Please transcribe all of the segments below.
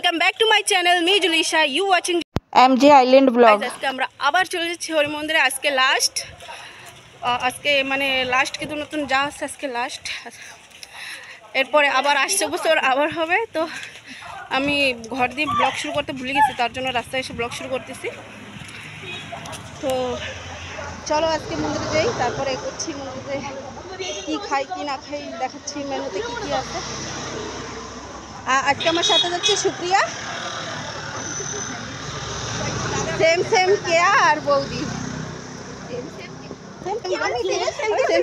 Welcome back to my channel me Julisha you watching MJ island blog. আজকে আমরা আবার চলে যাচ্ছি হরি মন্দিরে। আজকে লাস্ট কিন্তু নতুন যা আছে আজকে লাস্ট, এরপরে আবার আসছে বছর আবার হবে। তো আমি ঘর দিয়ে ব্লগ শুরু করতে ভুলে গেছি, তার জন্য রাস্তায় এসে ব্লগ শুরু করতেছি। তো চলো আজকে মন্দিরে যাই, তারপরে করছি মন্দিরে কী খাই কি না খাই দেখাচ্ছি, মেনুতে কী কী আছে। আজকে আমার সাথে যাচ্ছে সুপ্রিয়া, সেম সেম কেয়া আর বৌদি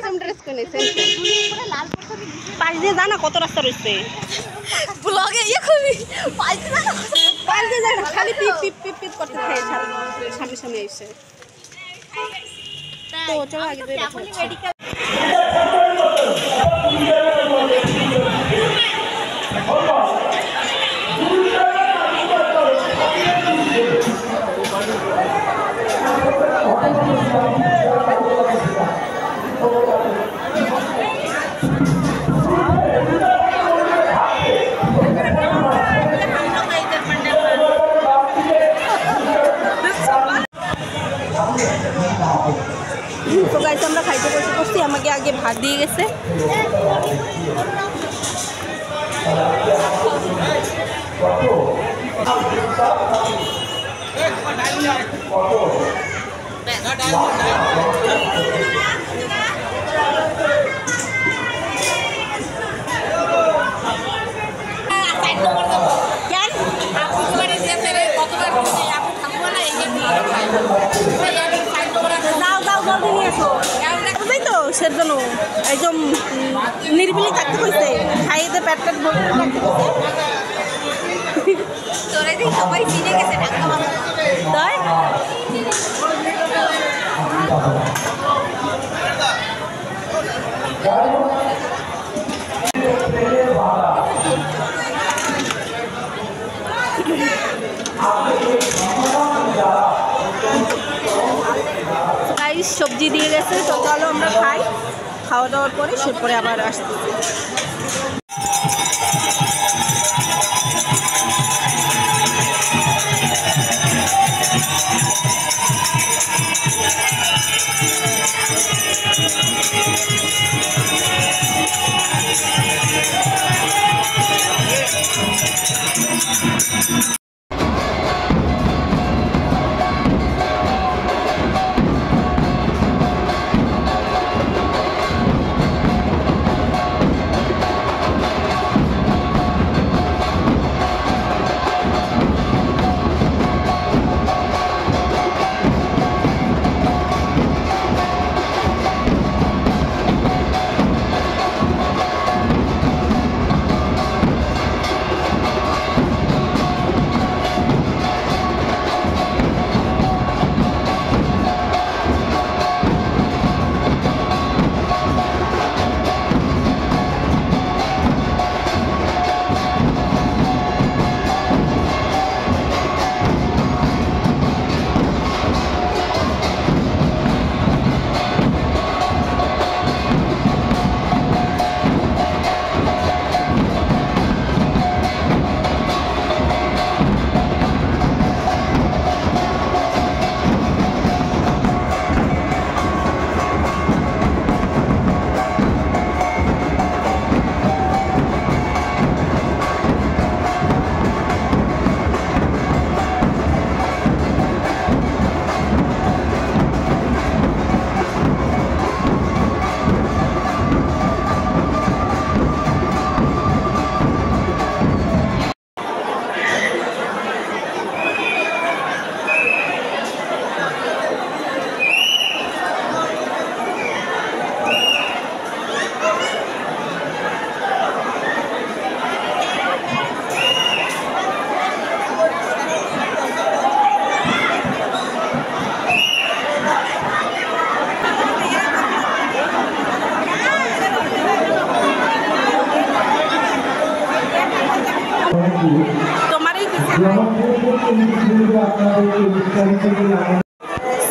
সেম ড্রেস কিনে পাশ দিয়ে জানা কত রাস্তা রয়েছে ব্লগে পাশ দিয়ে যায় না, খালি পিপ পিপ পিপ পিপ করতে থাকে সামনে সামনে এসে। তো চলো আগে তো গাইতে আমরা খাইতে বসে করছি, আমাকে আগে ভাত দিয়ে গেছে। বুঝলি তো সের জন্য একদম নিরিবিলি থাকতে হয়েছে, খাইতে পেট পেট সবাই চিনে গেছে তাই। সবজি দিয়ে গেছে, তো চলো আমরা খাই, খাওয়া দাওয়ার পরে সেরপরে আবার আসতেছি।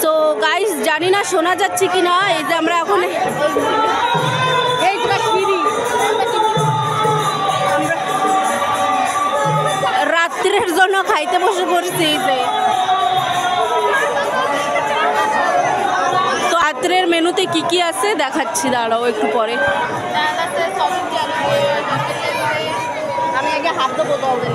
সো গাইস জানি না শোনা যাচ্ছে কি না, এই যে আমরা এখন রাত্রের এখনো খাইতে বসে পড়ছি যে। তো রাত্রের মেনুতে কি কি আছে দেখাচ্ছি, দাঁড়াও একটু পরে। আমি আগে হাত দেবো তাহলে।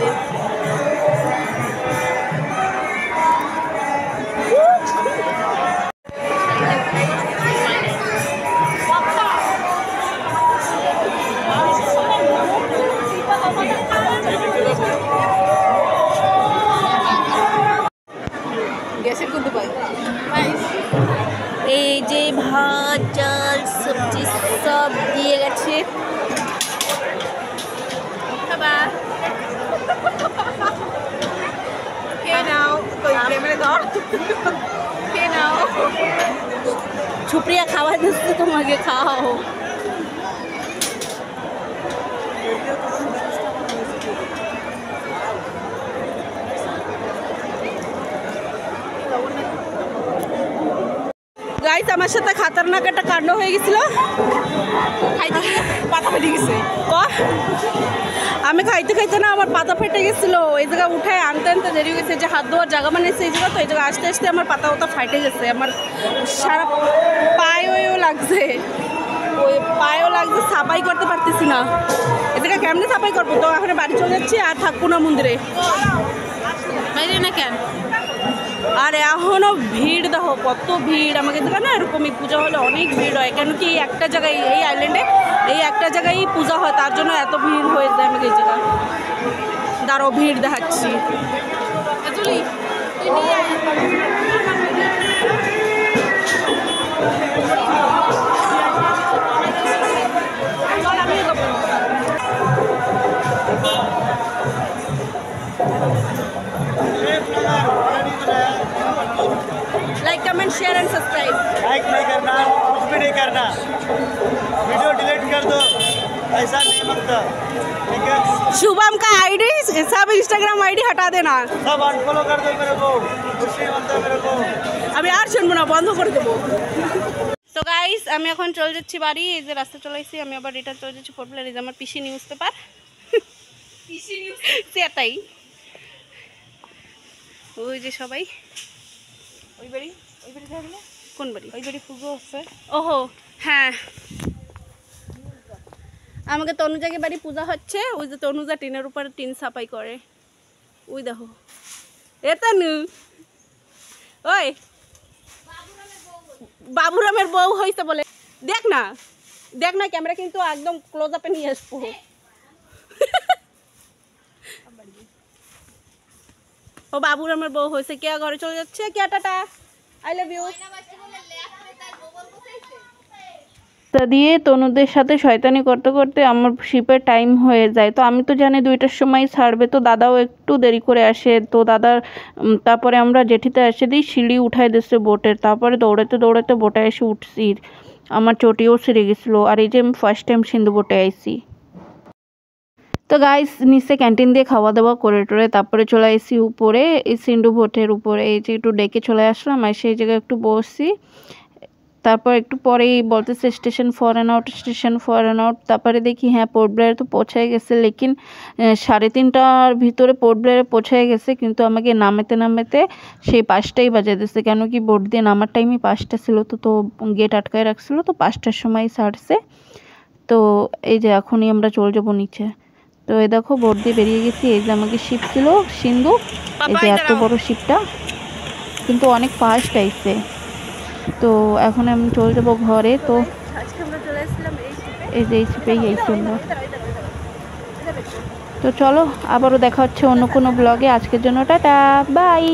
এই যে ভাত চাল সবজি সব দিয়ে গেছে। ছুপড়িয়া খাওয়া দিচ্ছে তোমাকে, খাও। গাইস আমার সাথে খাতারনাক একটা কাণ্ড হয়ে গেছিল। পাতা ফেটে গেছে। আমি খাইতে খাইতে না আমার পাতা ফেটে গেছিলো। এই জায়গা উঠায় আনতে আনতে দেরি হয়ে গেছে, যে হাত ধোয়ার জায়গা বানিয়েছে এই জায়গা, তো এই জায়গা আসতে আসতে আমার পাতা ওটা ফাটে গেছে। আমার সারা পায়েও লাগছে, ওই পায়েও লাগছে, সাফাই করতে পারতেছি না। এ জায়গা কেমনে সাফাই করবো? তো এখন বাড়ি চলে যাচ্ছি আর থাকবো না মন্দিরে। বাইরে না কেন? আর এখনও ভিড়, দেখো কত ভিড়। আমাকে দেখা না এরকমই পূজা হলে অনেক ভিড় হয়, কেন কি এই একটা জায়গায়, এই আইল্যান্ডে এই একটা জায়গায় পূজা হয়, তার জন্য এত ভিড় হয়ে যায়। আমাকে এই জায়গায় দাঁড়ো ভিড় দেখাচ্ছি। Like comment share and subscribe. Like नहीं करना, कुछ भी नहीं करना, वीडियो डिलीट कर दो, ऐसा नहीं मांगता, ठीक है? शुभम का आईडी सब इंस्टाग्राम आईडी हटा देना, सब अनफॉलो कर दो मेरे को, कुछ नहीं मांगता मेरे को। আমি আর শুনবো না, বন্ধ করে দেবো। তো গাইস আমি এখন চলে যাচ্ছি বাড়ি। এই যে রাস্তা চলে আসছি, আমি আবার রিটার্ন চলে যাচ্ছি পপুলার। এই যে আমার PC news paper, PC news সেটাই। ওই যে সবাই ওই বাড়ি থাকলে কোন বাড়ি? ওই বাড়ি পুজো হচ্ছে। ওহো হ্যাঁ, আমাকে তনুজাকে বাড়ি পূজা হচ্ছে। ওই যে তনুজা টিনের উপরে টিন সাফাই করে, ওই দেখো। এ তনু, ওই বাবুরামের বউ হয়েছে বলে। দেখ না ক্যামেরা কিন্তু একদম ক্লোজ আপে নিয়ে আসবো। ও বাবুরামের বউ হয়েছে। কে ঘরে চলে যাচ্ছে? কে টাটা, আই লাভ ইউ। দিয়ে তনুদের সাথে শয়তানি করতে করতে আমার শিপের টাইম হয়ে যায়। তো আমি তো জানি 2টার সময় ছাড়বে, তো দাদাও একটু দেরি করে আসে। তো দাদার তারপরে আমরা জেঠিতে এসে দিই, সিঁড়ি উঠাই দিচ্ছে বোটের। তারপরে দৌড়াতে দৌড়াতে বোটে এসে উঠছি, আমার চটিও ছিঁড়ে গেছিলো। আর এই যে আমি ফার্স্ট টাইম সিন্ধু বোটে আইছি। তো গাইস নিচে ক্যান্টিন দিয়ে খাওয়া দাওয়া করে টোরে তারপরে চলে আসি উপরে, এই সিন্ধু বোটের উপরে। এই যে একটু ডেকে চলে আসলাম, আর সেই জায়গায় একটু বসছি। তারপর একটু পরেই বলতেছে স্টেশন ফরেন আউট। তারপরে দেখি হ্যাঁ পোর্ট ব্লেয়ারে তো পৌঁছায় গেছে, লেকিন 3:30টার ভিতরে পোর্ট ব্লেয়ারে পৌঁছায় গেছে। কিন্তু আমাকে নামাতে সেই 5টাই বাজে দিচ্ছে, কেন কি বোট দিয়ে নামার টাইমই 5টা ছিল। তো গেট আটকায় রাখছিল, তো 5টার সময় ছাড়ছে। তো এই যে এখনই আমরা চলে যাবো নিচে। তো এই দেখো বোট দিয়ে বেরিয়ে গেছি। এই যে আমাকে শিপ ছিল সিন্ধু, এই যে এত বড় শিপটা, কিন্তু অনেক ফাস্ট আইছে। তো এখন আমি চলে যাবো ঘরে। তো এই যে এই শিপেই আইছি আমরা। তো চলো আবারও দেখা হচ্ছে অন্য কোনো ব্লগে। আজকের জন্য টাটা, বাই।